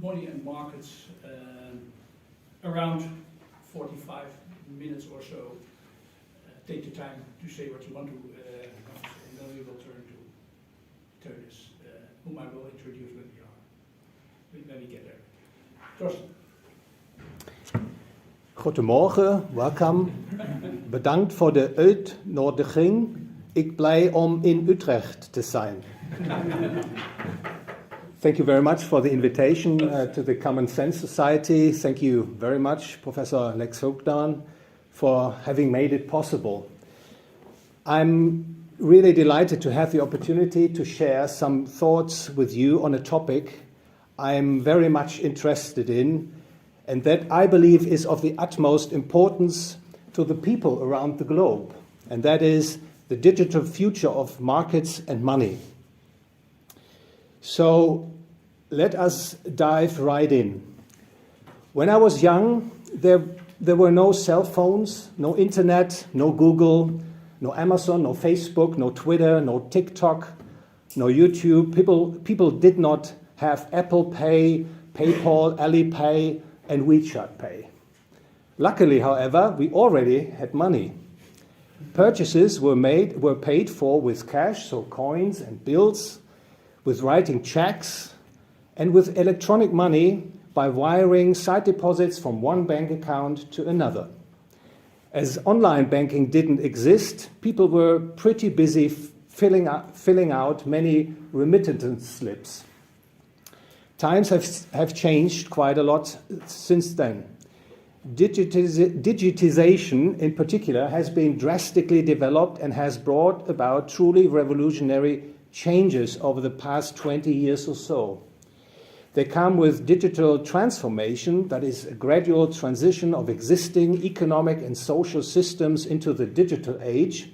money and markets around 45 minutes or so. Take the time to say what you want to, and then we will turn to Teunis, whom I will introduce when we get there. Thorsten. Goedemorgen, welcome. Bedankt voor de uitnodiging. Ik blij om in Utrecht te zijn. Thank you very much for the invitation to the Common Sense Society. Thank you very much, Professor Lex Hoogdan, for having made it possible. I'm really delighted to have the opportunity to share some thoughts with you on a topic I'm very much interested in, and that I believe is of the utmost importance to the people around the globe, and that is the digital future of markets and money. So let us dive right in. When I was young, there were no cell phones, no internet, no Google, no Amazon, no Facebook, no Twitter, no TikTok, no YouTube. People did not have Apple Pay, PayPal, Alipay, and WeChat Pay. Luckily, however, we already had money. Purchases were paid for with cash, so coins and bills, with writing checks, and with electronic money by wiring side deposits from one bank account to another. As online banking didn't exist, people were pretty busy filling out many remittance slips. Times have changed quite a lot since then. Digitization, in particular, has been drastically developed and has brought about truly revolutionary changes over the past 20 years or so. They come with digital transformation, that is a gradual transition of existing economic and social systems into the digital age,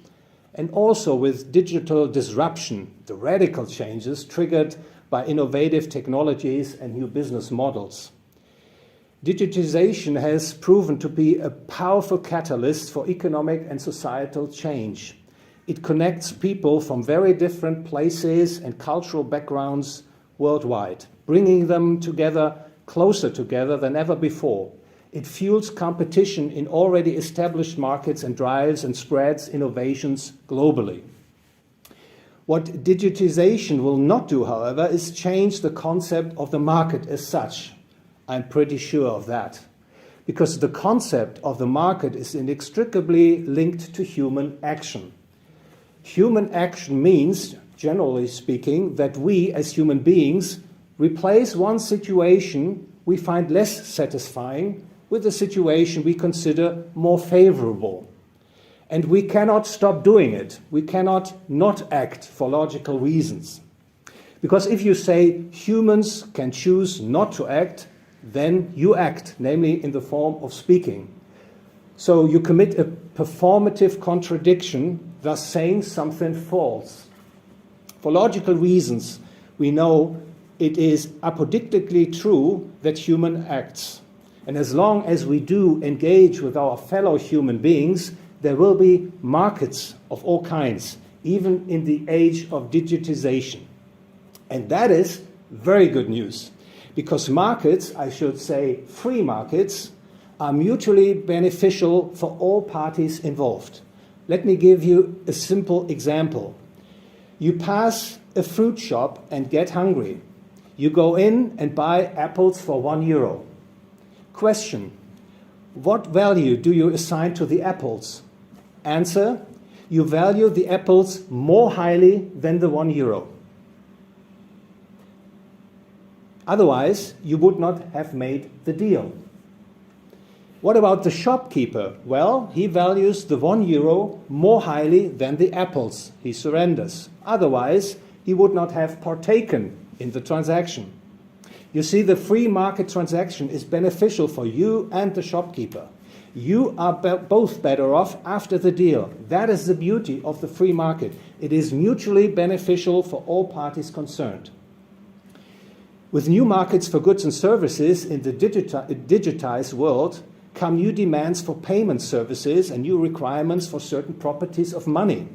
and also with digital disruption, the radical changes triggered by innovative technologies and new business models. Digitization has proven to be a powerful catalyst for economic and societal change. It connects people from very different places and cultural backgrounds worldwide, bringing them together, closer together than ever before. It fuels competition in already established markets and drives and spreads innovations globally. What digitization will not do, however, is change the concept of the market as such. I'm pretty sure of that, because the concept of the market is inextricably linked to human action. Human action means, generally speaking, that we as human beings replace one situation we find less satisfying with a situation we consider more favorable. And we cannot stop doing it. We cannot not act for logical reasons. Because if you say humans can choose not to act, then you act, namely in the form of speaking. So you commit a performative contradiction, thus saying something false. For logical reasons, we know it is apodictically true that human acts. And as long as we do engage with our fellow human beings, there will be markets of all kinds, even in the age of digitization. And that is very good news, because markets, I should say free markets, are mutually beneficial for all parties involved. Let me give you a simple example. You pass a fruit shop and get hungry. You go in and buy apples for €1. Question: what value do you assign to the apples? Answer: you value the apples more highly than the €1. Otherwise, you would not have made the deal. What about the shopkeeper? Well, he values the €1 more highly than the apples he surrenders. Otherwise, he would not have partaken in the transaction. You see, the free market transaction is beneficial for you and the shopkeeper. You are both better off after the deal. That is the beauty of the free market. It is mutually beneficial for all parties concerned. With new markets for goods and services in the digitized world come new demands for payment services and new requirements for certain properties of money.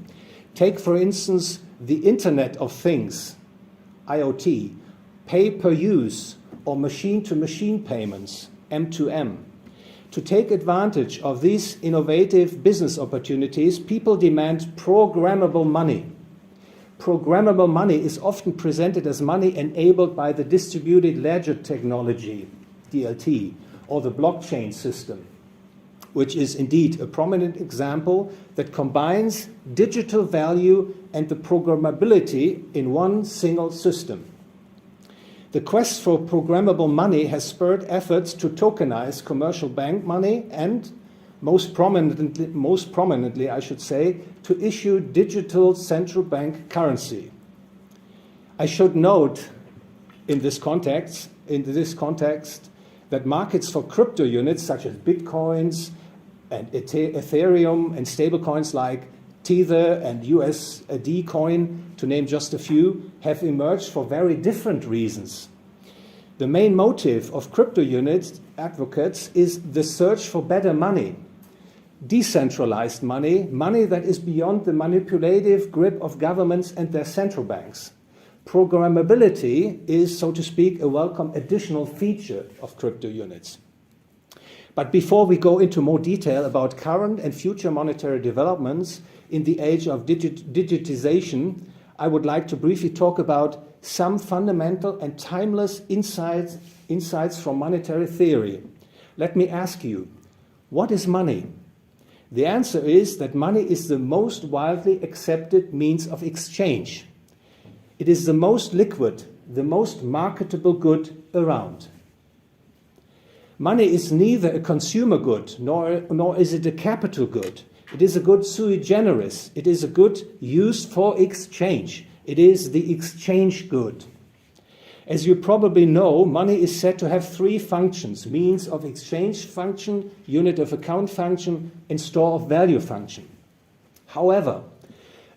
Take, for instance, the Internet of Things, IoT, pay per use, or machine-to-machine payments, M2M. To take advantage of these innovative business opportunities, people demand programmable money. Programmable money is often presented as money enabled by the distributed ledger technology, DLT, or the blockchain system, which is indeed a prominent example that combines digital value and the programmability in one single system. The quest for programmable money has spurred efforts to tokenize commercial bank money and, most prominently, I should say, to issue digital central bank currency. I should note in this context that markets for crypto units such as Bitcoins and Ethereum and stablecoins like Tether and USD coin, to name just a few, have emerged for very different reasons. The main motive of crypto unit advocates is the search for better money, decentralized money, money that is beyond the manipulative grip of governments and their central banks. Programmability is, so to speak, a welcome additional feature of crypto units. But before we go into more detail about current and future monetary developments in the age of digitization, I would like to briefly talk about some fundamental and timeless insights from monetary theory. Let me ask you, what is money? The answer is that money is the most widely accepted means of exchange. It is the most liquid, the most marketable good around. Money is neither a consumer good, nor is it a capital good. It is a good sui generis. It is a good used for exchange. It is the exchange good. As you probably know, money is said to have three functions: means of exchange function, unit of account function, and store of value function. However,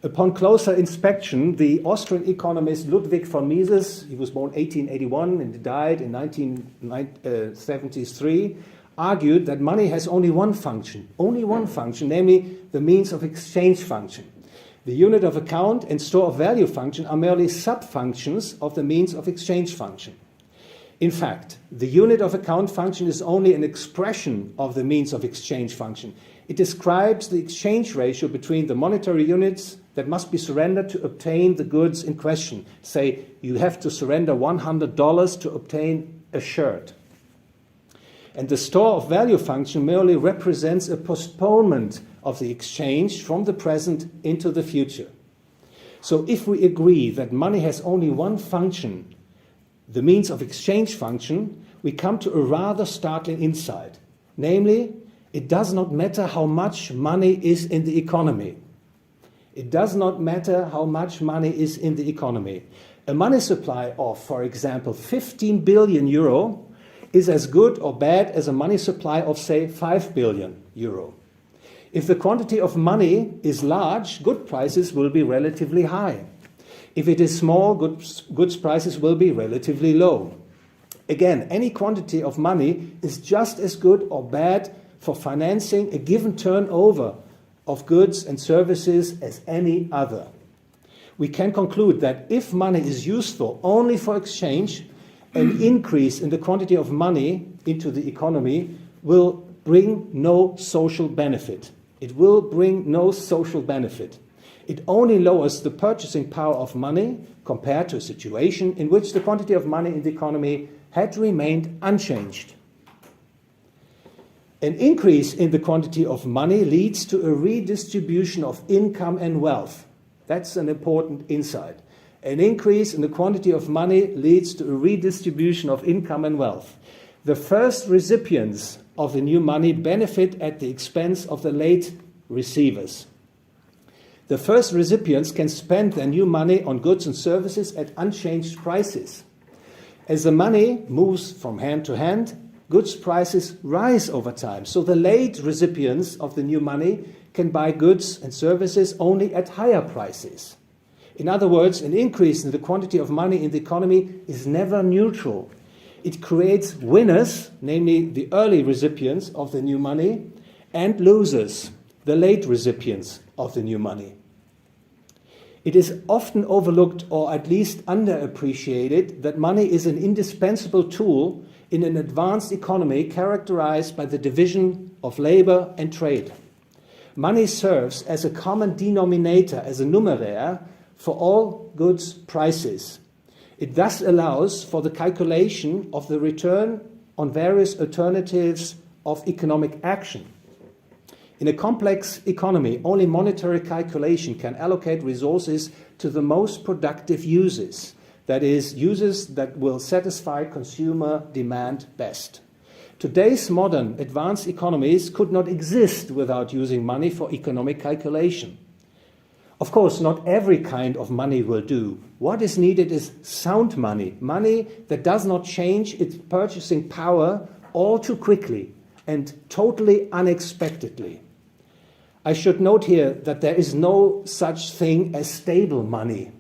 upon closer inspection, the Austrian economist Ludwig von Mises, he was born 1881 and died in 1973, argued that money has only one function, namely the means of exchange function. The unit of account and store of value function are merely sub-functions of the means of exchange function. In fact, the unit of account function is only an expression of the means of exchange function. It describes the exchange ratio between the monetary units that must be surrendered to obtain the goods in question. Say, you have to surrender $100 to obtain a shirt. And the store of value function merely represents a postponement of the exchange from the present into the future. So if we agree that money has only one function, the means of exchange function, we come to a rather startling insight. Namely, it does not matter how much money is in the economy. It does not matter how much money is in the economy. A money supply of, for example, 15 billion euro is as good or bad as a money supply of, say, 5 billion euro. If the quantity of money is large, good prices will be relatively high. If it is small, goods prices will be relatively low. Again, any quantity of money is just as good or bad for financing a given turnover of goods and services as any other. We can conclude that if money is useful only for exchange, an increase in the quantity of money into the economy will bring no social benefit. It will bring no social benefit. It only lowers the purchasing power of money compared to a situation in which the quantity of money in the economy had remained unchanged. An increase in the quantity of money leads to a redistribution of income and wealth. That's an important insight. An increase in the quantity of money leads to a redistribution of income and wealth. The first recipients of the new money benefit at the expense of the late receivers. The first recipients can spend their new money on goods and services at unchanged prices. As the money moves from hand to hand, goods prices rise over time. So the late recipients of the new money can buy goods and services only at higher prices. In other words, an increase in the quantity of money in the economy is never neutral. It creates winners, namely the early recipients of the new money, and losers, the late recipients of the new money. It is often overlooked or at least underappreciated that money is an indispensable tool in an advanced economy characterized by the division of labor and trade. Money serves as a common denominator, as a numeraire, for all goods prices. It thus allows for the calculation of the return on various alternatives of economic action. In a complex economy, only monetary calculation can allocate resources to the most productive uses, that is, uses that will satisfy consumer demand best. Today's modern advanced economies could not exist without using money for economic calculation. Of course, not every kind of money will do. What is needed is sound money, money that does not change its purchasing power all too quickly and totally unexpectedly. I should note here that there is no such thing as stable money,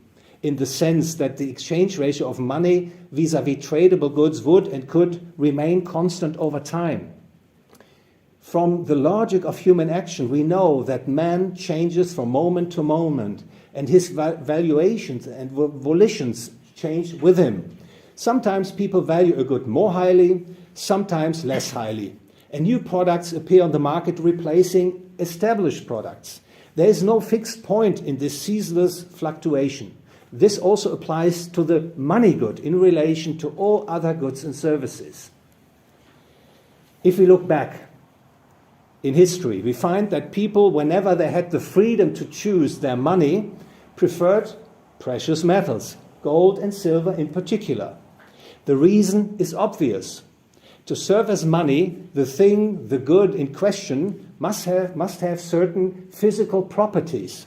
in the sense that the exchange ratio of money vis-à-vis tradable goods would and could remain constant over time. From the logic of human action, we know that man changes from moment to moment, and his valuations and volitions change with him. Sometimes people value a good more highly, sometimes less highly, and new products appear on the market replacing established products. There is no fixed point in this ceaseless fluctuation. This also applies to the money good in relation to all other goods and services. If we look back in history, we find that people, whenever they had the freedom to choose their money, preferred precious metals, gold and silver in particular. The reason is obvious. To serve as money, the thing, the good in question, must have certain physical properties.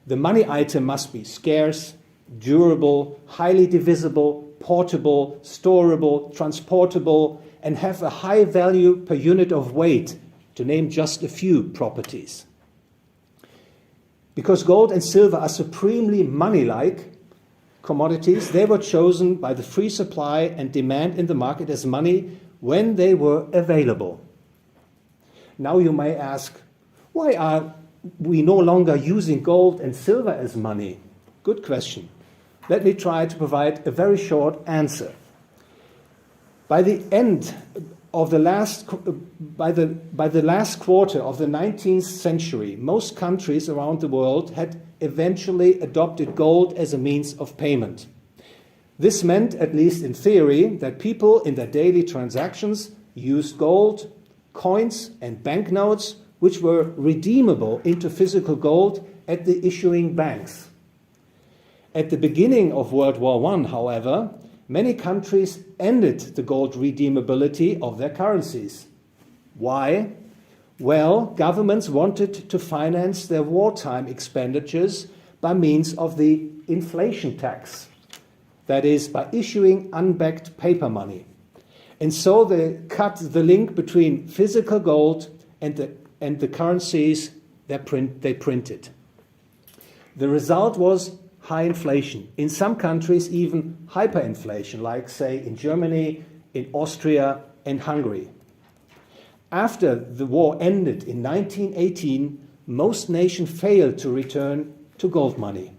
The money item must be scarce, durable, highly divisible, portable, storable, transportable, and have a high value per unit of weight, to name just a few properties. Because gold and silver are supremely money-like commodities, they were chosen by the free supply and demand in the market as money when they were available. Now you may ask, why are we no longer using gold and silver as money? Good question. Let me try to provide a very short answer. By the last quarter of the 19th century, most countries around the world had eventually adopted gold as a means of payment. This meant, at least in theory, that people in their daily transactions used gold, coins and banknotes, which were redeemable into physical gold at the issuing banks. At the beginning of World War I, however, many countries ended the gold redeemability of their currencies. Why? Well, governments wanted to finance their wartime expenditures by means of the inflation tax, that is, by issuing unbacked paper money. And so they cut the link between physical gold and the currencies they printed. The result was high inflation. In some countries, even hyperinflation, like, say, in Germany, in Austria, and Hungary. After the war ended in 1918, most nations failed to return to gold money.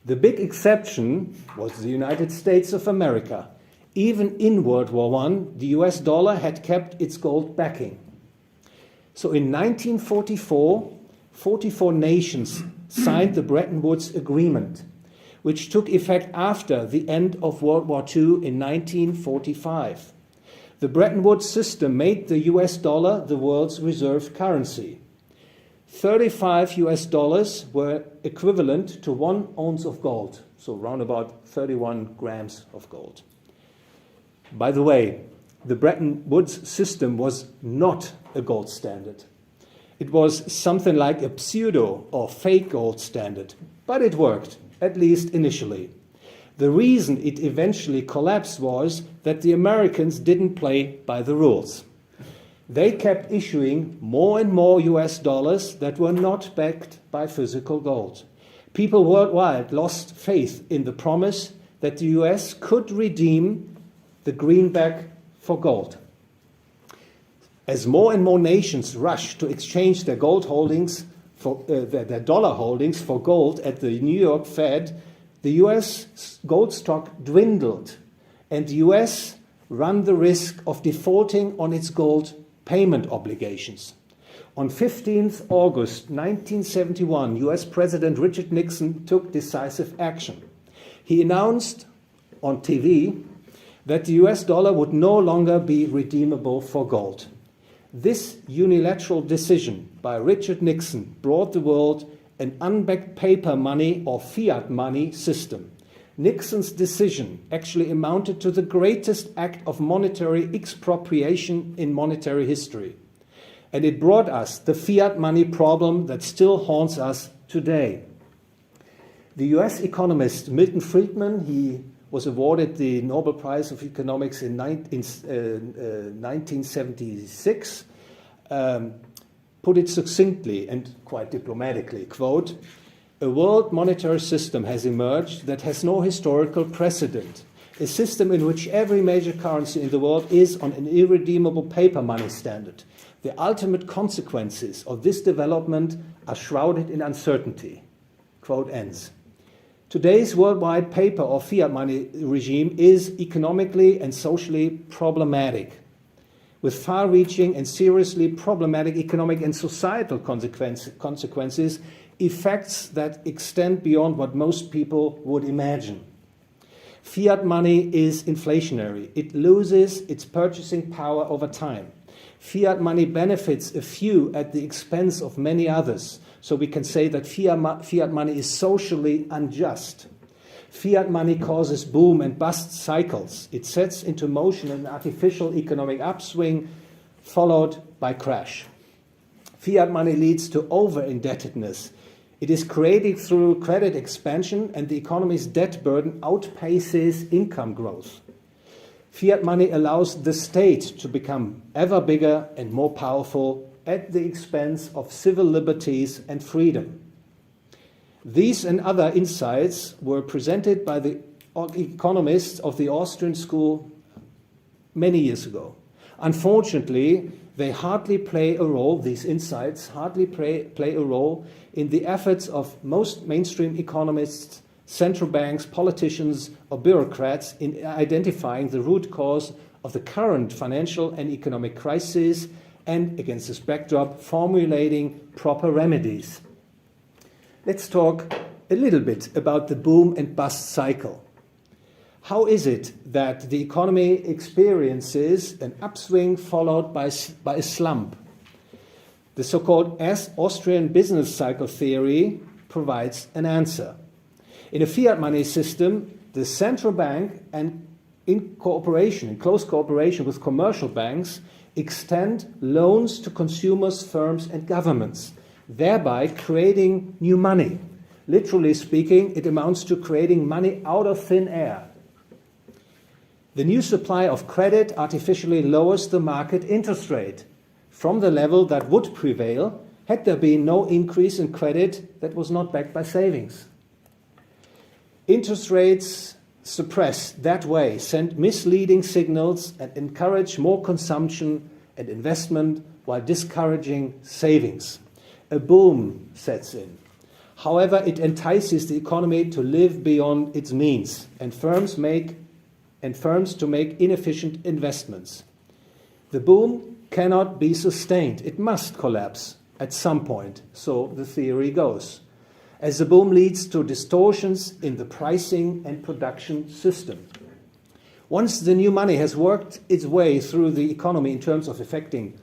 The big exception was the United States of America. Even in World War I, the US dollar had kept its gold backing. So in 1944, 44 nations signed the Bretton Woods Agreement, which took effect after the end of World War II in 1945. The Bretton Woods system made the US dollar the world's reserve currency. 35 US dollars were equivalent to 1 ounce of gold, so around about 31 grams of gold. By the way, the Bretton Woods system was not a gold standard. It was something like a pseudo or fake gold standard, but it worked, at least initially. The reason it eventually collapsed was that the Americans didn't play by the rules. They kept issuing more and more US dollars that were not backed by physical gold. People worldwide lost faith in the promise that the US could redeem the greenback for gold. As more and more nations rushed to exchange their gold holdings for their dollar holdings for gold at the New York Fed, the US gold stock dwindled, and the US ran the risk of defaulting on its gold payment obligations. On 15th August 1971, US President Richard Nixon took decisive action. He announced on TV that the US dollar would no longer be redeemable for gold. This unilateral decision by Richard Nixon brought the world an unbacked paper money or fiat money system. Nixon's decision actually amounted to the greatest act of monetary expropriation in monetary history. And it brought us the fiat money problem that still haunts us today. The US economist Milton Friedman, he was awarded the Nobel Prize of Economics in 1976, put it succinctly and quite diplomatically, quote, "A world monetary system has emerged that has no historical precedent, a system in which every major currency in the world is on an irredeemable paper money standard. The ultimate consequences of this development are shrouded in uncertainty." Quote ends. Today's worldwide paper or fiat money regime is economically and socially problematic, with far-reaching and seriously problematic economic and societal consequences, effects that extend beyond what most people would imagine. Fiat money is inflationary. It loses its purchasing power over time. Fiat money benefits a few at the expense of many others. So we can say that fiat money is socially unjust. Fiat money causes boom and bust cycles. It sets into motion an artificial economic upswing followed by crash. Fiat money leads to over-indebtedness. It is created through credit expansion, and the economy's debt burden outpaces income growth. Fiat money allows the state to become ever bigger and more powerful at the expense of civil liberties and freedom. These and other insights were presented by the economists of the Austrian school many years ago. Unfortunately, they hardly play a role, these insights hardly play a role in the efforts of most mainstream economists, central banks, politicians, or bureaucrats in identifying the root cause of the current financial and economic crisis and, against this backdrop, formulating proper remedies. Let's talk a little bit about the boom and bust cycle. How is it that the economy experiences an upswing followed by a slump? The so-called Austrian business cycle theory provides an answer. In a fiat money system, the central bank, and in close cooperation with commercial banks, extend loans to consumers, firms, and governments, thereby creating new money. Literally speaking, it amounts to creating money out of thin air. The new supply of credit artificially lowers the market interest rate from the level that would prevail had there been no increase in credit that was not backed by savings. Interest rates suppressed that way send misleading signals and encourage more consumption and investment while discouraging savings. A boom sets in. However, it entices the economy to live beyond its means and firms to make inefficient investments. The boom cannot be sustained. It must collapse at some point, so the theory goes, as the boom leads to distortions in the pricing and production system. Once the new money has worked its way through the economy in terms of affecting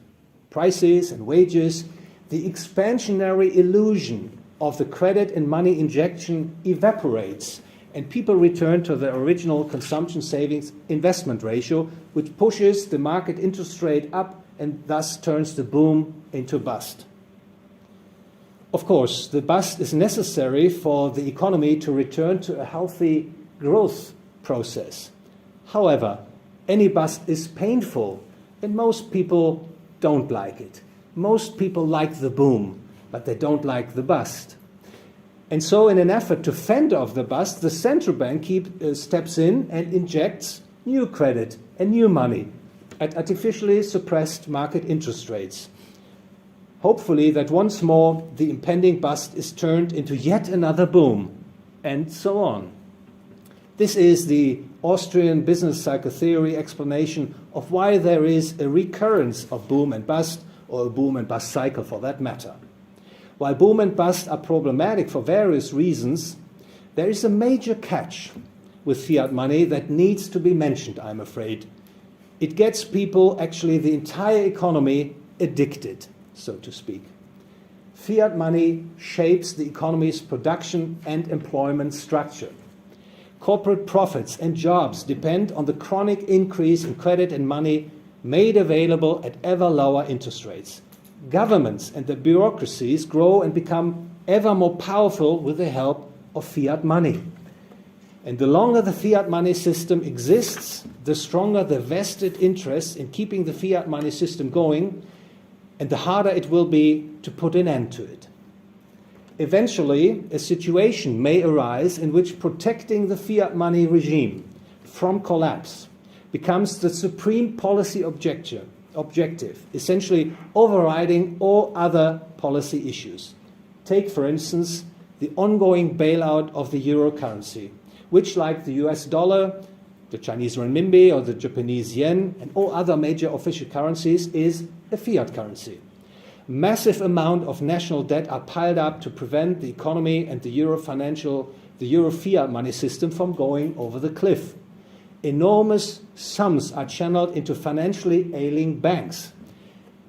prices and wages, the expansionary illusion of the credit and money injection evaporates, and people return to their original consumption savings investment ratio, which pushes the market interest rate up and thus turns the boom into bust. Of course, the bust is necessary for the economy to return to a healthy growth process. However, any bust is painful, and most people don't like it. Most people like the boom, but they don't like the bust. And so in an effort to fend off the bust, the central bank steps in and injects new credit and new money at artificially suppressed market interest rates. Hopefully that once more the impending bust is turned into yet another boom, and so on. This is the Austrian business psychotheory explanation of why there is a recurrence of boom and bust, or a boom and bust cycle for that matter. While boom and bust are problematic for various reasons, there is a major catch with fiat money that needs to be mentioned, I'm afraid. It gets people, actually the entire economy, addicted, so to speak. Fiat money shapes the economy's production and employment structure. Corporate profits and jobs depend on the chronic increase in credit and money made available at ever lower interest rates. Governments and the bureaucracies grow and become ever more powerful with the help of fiat money. And the longer the fiat money system exists, the stronger the vested interest in keeping the fiat money system going, and the harder it will be to put an end to it. Eventually, a situation may arise in which protecting the fiat money regime from collapse becomes the supreme policy objective, essentially overriding all other policy issues. Take, for instance, the ongoing bailout of the euro currency, which, like the US dollar, the Chinese renminbi, or the Japanese yen, and all other major official currencies, is a fiat currency. Massive amount of national debt are piled up to prevent the economy and the euro fiat money system from going over the cliff. Enormous sums are channeled into financially ailing banks.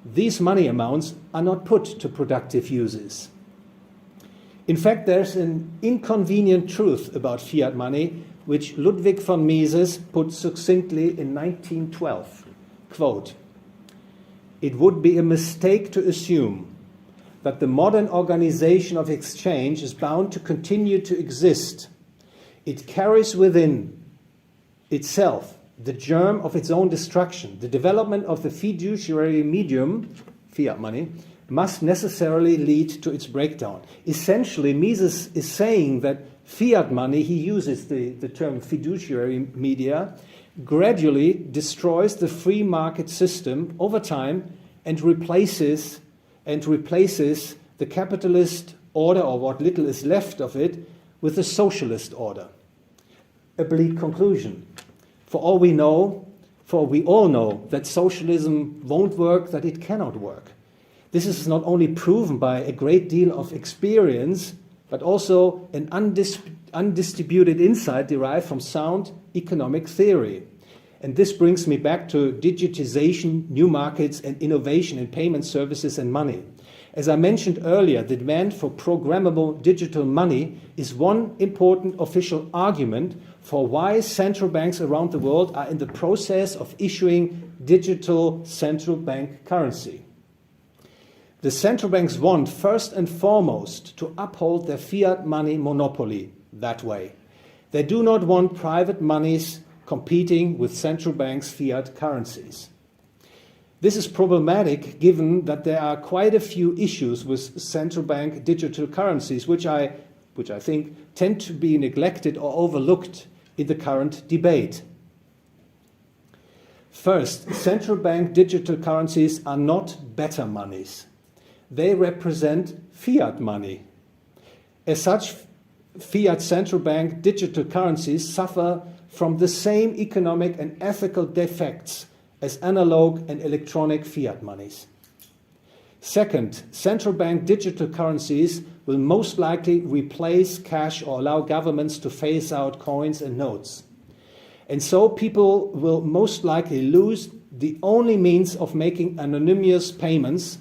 These money amounts are not put to productive uses. In fact, there's an inconvenient truth about fiat money, which Ludwig von Mises put succinctly in 1912. Quote, "It would be a mistake to assume that the modern organization of exchange is bound to continue to exist. It carries within itself the germ of its own destruction. The development of the fiduciary medium, fiat money, must necessarily lead to its breakdown." Essentially, Mises is saying that fiat money, he uses the term fiduciary media, gradually destroys the free market system over time and replaces the capitalist order, or what little is left of it, with a socialist order. A bleak conclusion. For we all know that socialism won't work, that it cannot work. This is not only proven by a great deal of experience, but also an undistributed insight derived from sound economic theory. And this brings me back to digitization, new markets, and innovation in payment services and money. As I mentioned earlier, the demand for programmable digital money is one important official argument for why central banks around the world are in the process of issuing digital central bank currency. The central banks want, first and foremost, to uphold their fiat money monopoly that way. They do not want private monies competing with central banks' fiat currencies. This is problematic given that there are quite a few issues with central bank digital currencies which I think tend to be neglected or overlooked in the current debate. First, central bank digital currencies are not better monies. They represent fiat money. As such, fiat central bank digital currencies suffer from the same economic and ethical defects as analog and electronic fiat monies. Second, central bank digital currencies will most likely replace cash or allow governments to phase out coins and notes. And so people will most likely lose the only means of making anonymous payments,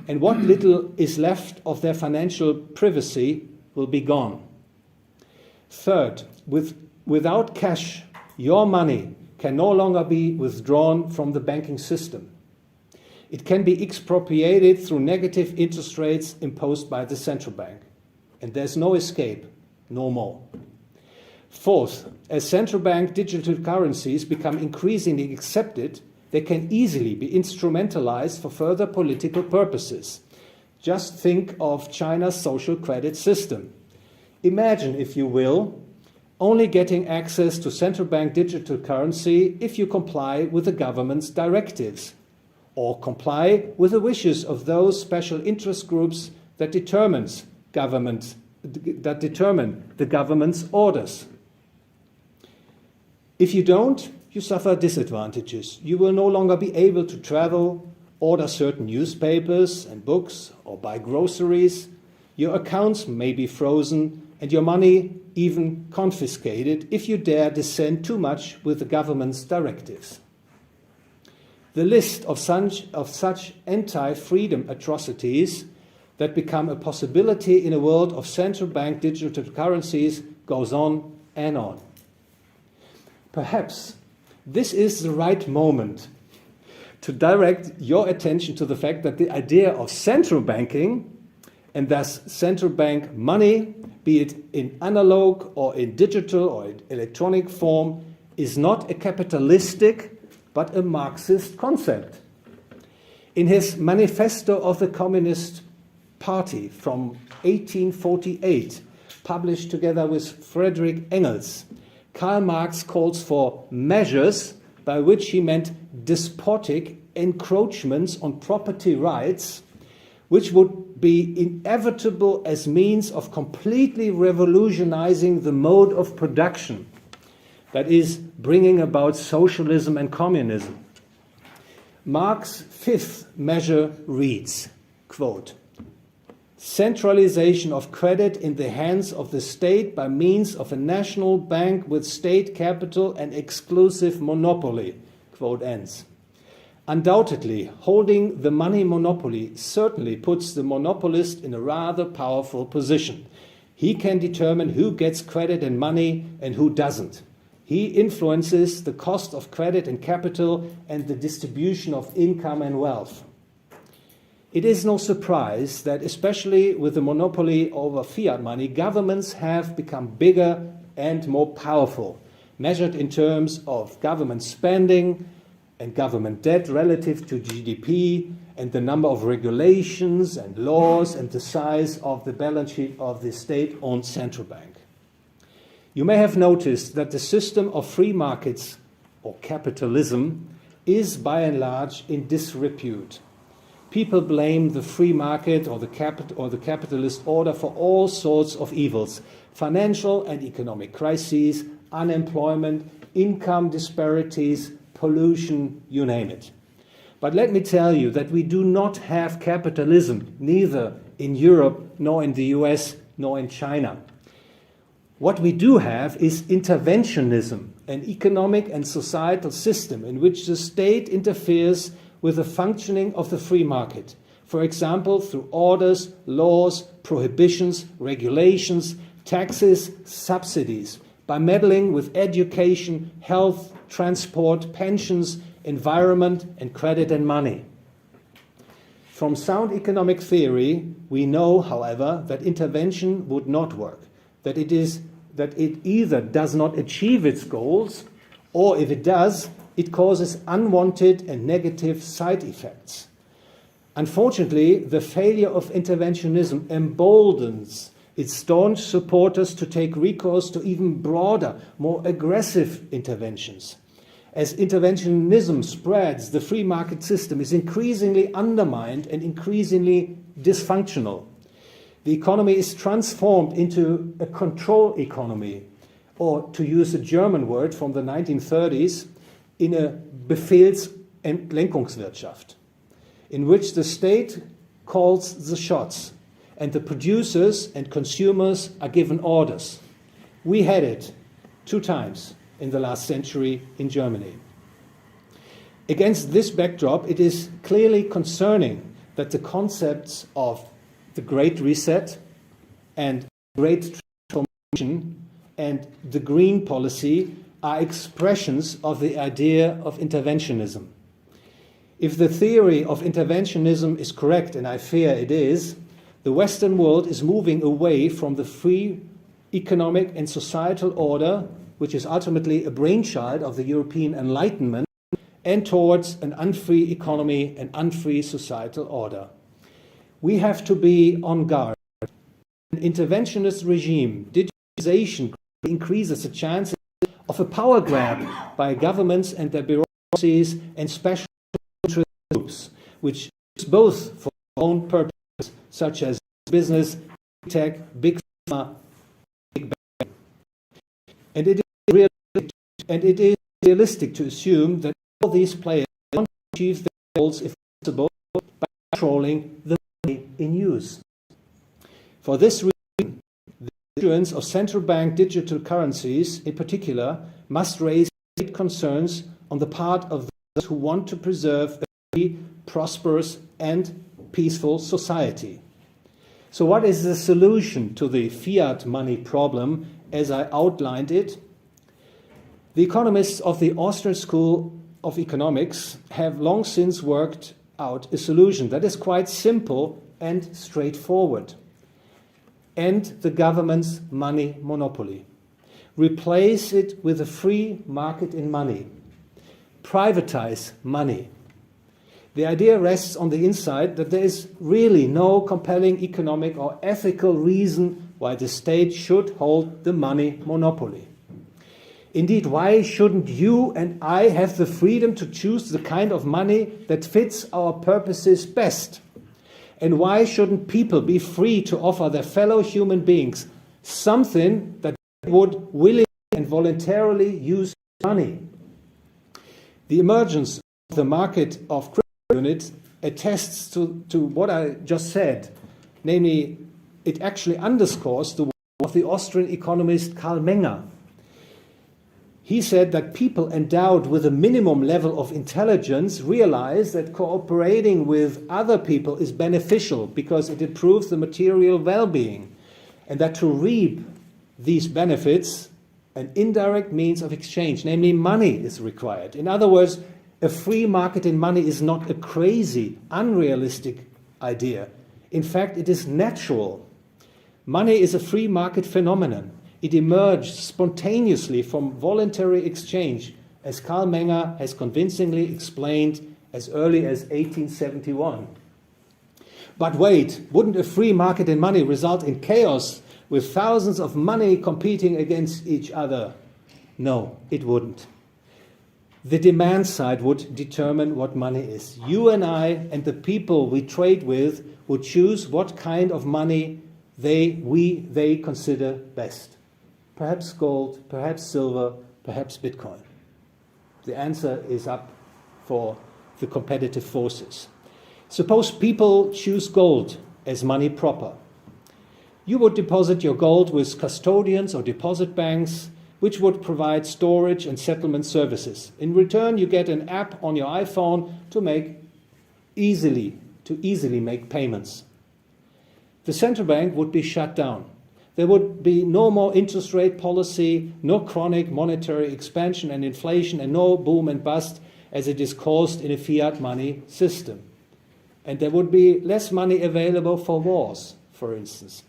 and what little is left of their financial privacy will be gone. Third, without cash, your money can no longer be withdrawn from the banking system. It can be expropriated through negative interest rates imposed by the central bank. And there's no escape, no more. Fourth, as central bank digital currencies become increasingly accepted, they can easily be instrumentalized for further political purposes. Just think of China's social credit system. Imagine, if you will, only getting access to central bank digital currency if you comply with the government's directives. or comply with the wishes of those special interest groups that determine the government's orders. If you don't, you suffer disadvantages. You will no longer be able to travel, order certain newspapers and books, or buy groceries. Your accounts may be frozen and your money even confiscated if you dare dissent too much with the government's directives. The list of such anti-freedom atrocities that become a possibility in a world of central bank digital currencies goes on and on. Perhaps this is the right moment to direct your attention to the fact that the idea of central banking, and thus central bank money, be it in analog or in digital or in electronic form, is not a capitalistic but a Marxist concept. In his Manifesto of the Communist Party from 1848, published together with Friedrich Engels, Karl Marx calls for measures, by which he meant despotic encroachments on property rights, which would be inevitable as means of completely revolutionizing the mode of production, that is, bringing about socialism and communism. Marx's fifth measure reads, quote, centralization of credit in the hands of the state by means of a national bank with state capital and exclusive monopoly, quote ends. Undoubtedly, holding the money monopoly certainly puts the monopolist in a rather powerful position. He can determine who gets credit and money and who doesn't. He influences the cost of credit and capital and the distribution of income and wealth. It is no surprise that, especially with the monopoly over fiat money, governments have become bigger and more powerful, measured in terms of government spending and government debt relative to GDP, and the number of regulations and laws and the size of the balance sheet of the state-owned central bank. You may have noticed that the system of free markets, or capitalism, is by and large in disrepute. People blame the free market or the capitalist order for all sorts of evils: financial and economic crises, unemployment, income disparities, pollution, you name it. But let me tell you that we do not have capitalism, neither in Europe, nor in the US, nor in China. What we do have is interventionism, an economic and societal system in which the state interferes with the functioning of the free market. For example, through orders, laws, prohibitions, regulations, taxes, subsidies, by meddling with education, health, transport, pensions, environment, and credit and money. From sound economic theory, we know, however, that intervention would not work, that it either does not achieve its goals, or if it does, it causes unwanted and negative side effects. Unfortunately, the failure of interventionism emboldens its staunch supporters to take recourse to even broader, more aggressive interventions. As interventionism spreads, the free market system is increasingly undermined and increasingly dysfunctional. The economy is transformed into a control economy, or to use a German word from the 1930s, in a Befehls- and Lenkungswirtschaft, in which the state calls the shots and the producers and consumers are given orders. We had it 2 times in the last century in Germany. Against this backdrop, it is clearly concerning that the concepts of the Great Reset and Great Transformation and the Green Policy are expressions of the idea of interventionism. If the theory of interventionism is correct, and I fear it is, the Western world is moving away from the free economic and societal order, which is ultimately a brainchild of the European Enlightenment, and towards an unfree economy and unfree societal order. We have to be on guard. An interventionist regime, digitization increases the chances of a power grab by governments and their bureaucracies and special interests groups, which use both for their own purposes, such as business, tech, big pharma, big banking. And it is realistic to assume that all these players want to achieve their goals, if possible, by controlling the money in use. For this reason, the issuance of central bank digital currencies, in particular, must raise great concerns on the part of those who want to preserve a free, prosperous, and peaceful society. So what is the solution to the fiat money problem as I outlined it? The economists of the Austrian School of Economics have long since worked out a solution that is quite simple and straightforward. End the government's money monopoly. Replace it with a free market in money. Privatize money. The idea rests on the insight that there is really no compelling economic or ethical reason why the state should hold the money monopoly. Indeed, why shouldn't you and I have the freedom to choose the kind of money that fits our purposes best? And why shouldn't people be free to offer their fellow human beings something that they would willingly and voluntarily use money? The emergence of the market of crypto units attests to what I just said, namely, it actually underscores the work of the Austrian economist Karl Menger. He said that people endowed with a minimum level of intelligence realize that cooperating with other people is beneficial because it improves the material well-being, and that to reap these benefits, an indirect means of exchange, namely money, is required. In other words, a free market in money is not a crazy, unrealistic idea. In fact, it is natural. Money is a free market phenomenon. It emerged spontaneously from voluntary exchange, as Karl Menger has convincingly explained as early as 1871. But wait, wouldn't a free market in money result in chaos with thousands of money competing against each other? No, it wouldn't. The demand side would determine what money is. You and I and the people we trade with would choose what kind of money they consider best. Perhaps gold, perhaps silver, perhaps Bitcoin. The answer is up for the competitive forces. Suppose people choose gold as money proper. You would deposit your gold with custodians or deposit banks, which would provide storage and settlement services. In return, you get an app on your iPhone to easily make payments. The central bank would be shut down. There would be no more interest rate policy, no chronic monetary expansion and inflation, and no boom and bust as it is caused in a fiat money system. And there would be less money available for wars, for instance,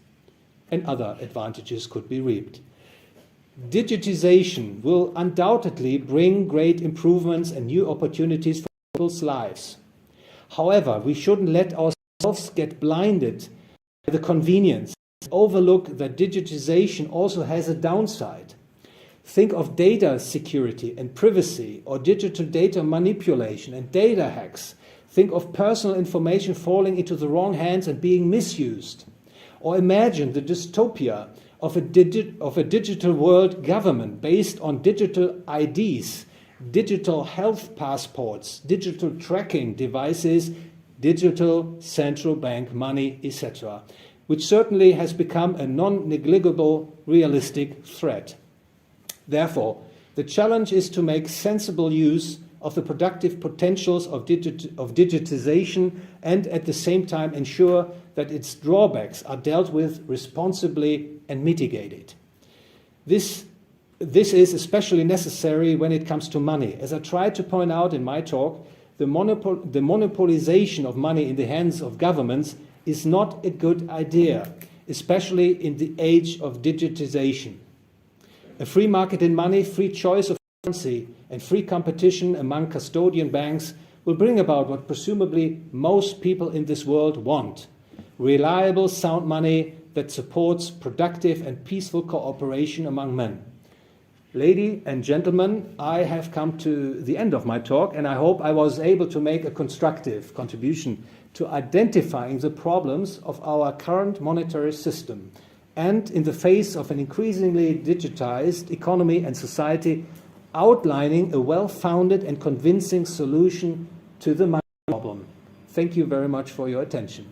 and other advantages could be reaped. Digitization will undoubtedly bring great improvements and new opportunities for people's lives. However, we shouldn't let ourselves get blinded by the convenience, overlook that digitization also has a downside. Think of data security and privacy, or digital data manipulation and data hacks. Think of personal information falling into the wrong hands and being misused. Or imagine the dystopia of a digital world government based on digital IDs, digital health passports, digital tracking devices, digital central bank money, etc., which certainly has become a non-negligible realistic threat. Therefore, the challenge is to make sensible use of the productive potentials of digitization and at the same time ensure that its drawbacks are dealt with responsibly and mitigated. This is especially necessary when it comes to money. As I tried to point out in my talk, the monopolization of money in the hands of governments is not a good idea, especially in the age of digitization. A free market in money, free choice of currency, and free competition among custodian banks will bring about what presumably most people in this world want: reliable, sound money that supports productive and peaceful cooperation among men. Ladies and gentlemen, I have come to the end of my talk, and I hope I was able to make a constructive contribution to identifying the problems of our current monetary system, and in the face of an increasingly digitized economy and society, outlining a well-founded and convincing solution to the money problem. Thank you very much for your attention.